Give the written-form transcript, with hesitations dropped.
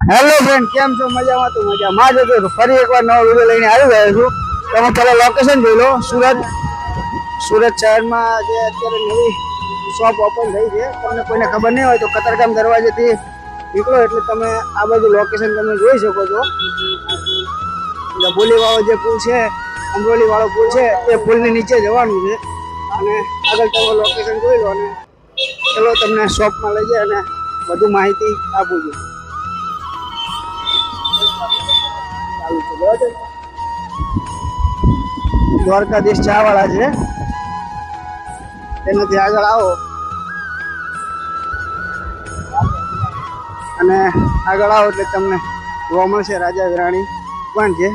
Hello friend, કેમ છો? મજામાં? તો મજામાં જ હતો. ફરી એકવાર નવો વિડીયો લઈને આવી ગયો છું. તમે પહેલા લોકેશન જોઈ લો. સુરત શહેરમાં જે અત્યારે નવી શોપ ઓપન થઈ છે, તમને કોઈને ખબર નહીં હોય તો કતારગામ દરવાજેથી નીકળો એટલે તમે આ બાજુ લોકેશન તમે જોઈ શકો છો. ડબોલી વાળો જે પુલ છે, અમરોલી વાળો પુલ છે, એ પુલની નીચે જવાનું છે અને આગળ તમે લોકેશન જોઈ લો અને ચલો તમને શોપમાં લઈ જાય અને વધુ માહિતી આપું છું. દ્વારકાધીશ ચા વાળા છે, તેનાથી આગળ આવો અને આગળ આવો એટલે તમને જોવા મળશે રાજા વિરાણી પણ છે.